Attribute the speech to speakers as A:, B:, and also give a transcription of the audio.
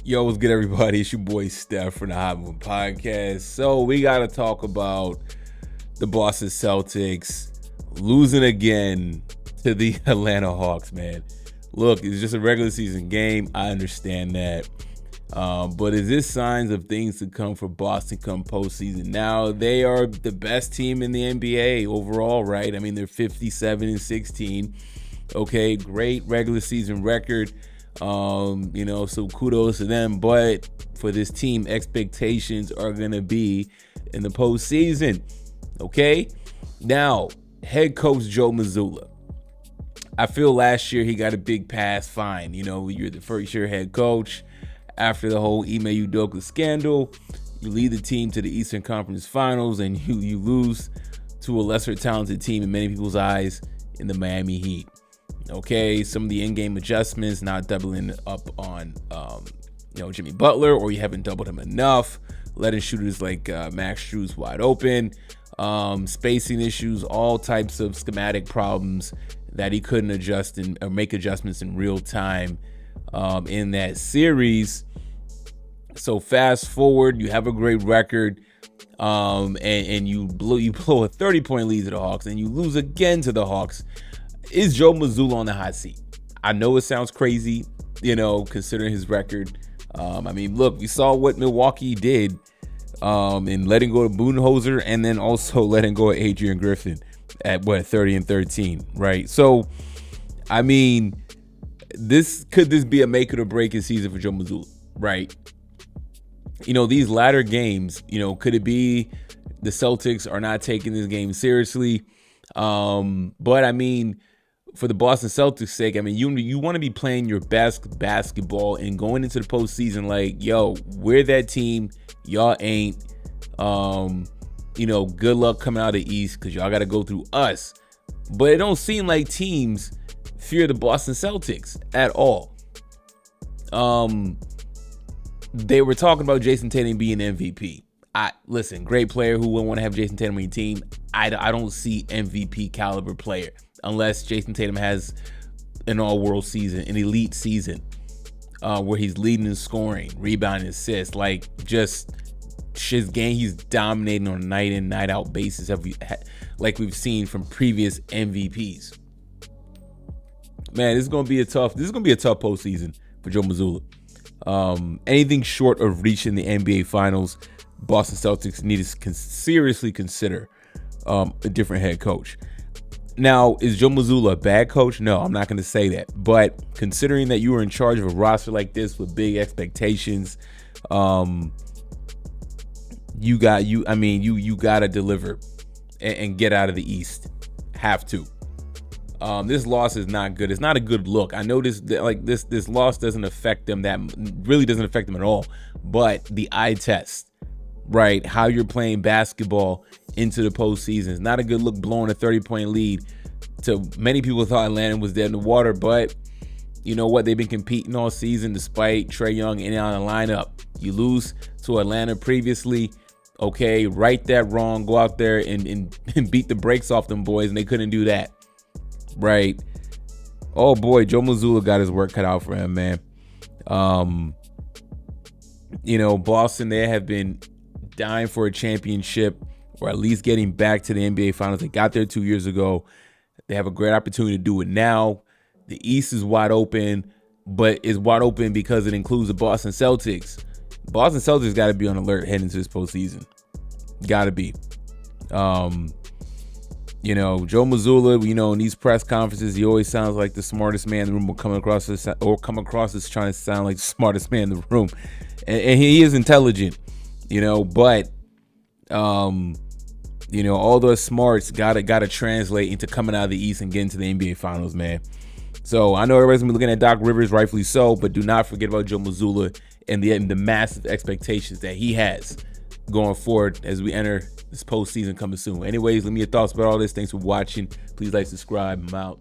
A: Yo, what's good, everybody? It's your boy Steph from the Hot Moon Podcast. So we got to talk about the Boston Celtics losing again to the Atlanta Hawks, man. Look, it's just a regular season game. I understand that. But is this signs of things to come for Boston come postseason? Now, they are the best team in the NBA overall, right? I mean, they're 57-16. Okay, great regular season record. So kudos to them. But for this team, expectations are going to be in the postseason. Okay? Now, head coach Joe Mazzulla. I feel last year he got a big pass fine. You know, you're the first year head coach. After the whole Ime Udoka scandal, you lead the team to the Eastern Conference Finals and you lose to a lesser talented team in many people's eyes in the Miami Heat. Okay, some of the in-game adjustments, not doubling up on Jimmy Butler, or you haven't doubled him enough, letting shooters like Max Strus wide open, spacing issues, all types of schematic problems that he couldn't adjust or make adjustments in real time in that series. So fast forward, you have a great record, and you blow a 30-point lead to the Hawks, and you lose again to the Hawks. Is Joe Mazzulla on the hot seat? I know it sounds crazy, considering his record. Look, we saw what Milwaukee did in letting go of Budenholzer and then also letting go of Adrian Griffin at 30-13, right? So, could this be a make it or break it season for Joe Mazzulla, right? These latter games, could it be the Celtics are not taking this game seriously? But for the Boston Celtics' sake, you want to be playing your best basketball and going into the postseason like, yo, we're that team. Y'all ain't. Good luck coming out of the East because y'all got to go through us. But it don't seem like teams fear the Boston Celtics at all. They were talking about Jason Tatum being MVP. Listen, great player. Who wouldn't want to have Jason Tatum on your team? I don't see MVP caliber player unless Jason Tatum has an all-world season, an elite season, where he's leading in scoring, rebounding, assists. Like, just his game, he's dominating on a night-in, night-out basis, like we've seen from previous MVPs. Man, this is gonna be a tough postseason for Joe Mazzulla. Anything short of reaching the NBA Finals, Boston Celtics need to seriously consider a different head coach. Now, is Joe Mazzulla a bad coach? No, I'm not going to say that. But considering that you were in charge of a roster like this with big expectations, you got to deliver and get out of the East. Have to. This loss is not good. It's not a good look. I know this loss doesn't affect them really doesn't affect them at all. But the eye test, right? How you're playing basketball into the postseason is not a good look. Blowing a 30-point lead to many people thought Atlanta was dead in the water, but you know what? They've been competing all season despite Trae Young in and out of the lineup. You lose to Atlanta previously. Okay, right that wrong. Go out there and beat the brakes off them boys, and they couldn't do that. Right. Oh boy, Joe Mazzulla got his work cut out for him, man. Boston, they have been dying for a championship or at least getting back to the NBA Finals. They got there 2 years ago. They have a great opportunity to do it now. The East is wide open, but it's wide open because it includes the Boston Celtics. Boston Celtics got to be on alert heading into this postseason. Got to be. Joe Mazzulla, in these press conferences, he always sounds like the smartest man in the room, or come across as trying to sound like the smartest man in the room. And he is intelligent, but all those smarts gotta translate into coming out of the East and getting to the NBA Finals, man. So I know everybody's gonna be looking at Doc Rivers, rightfully so, but do not forget about Joe Mazzulla and the massive expectations that he has going forward as we enter this postseason coming soon. Anyways, let me know your thoughts about all this. Thanks for watching. Please like, subscribe. I'm out.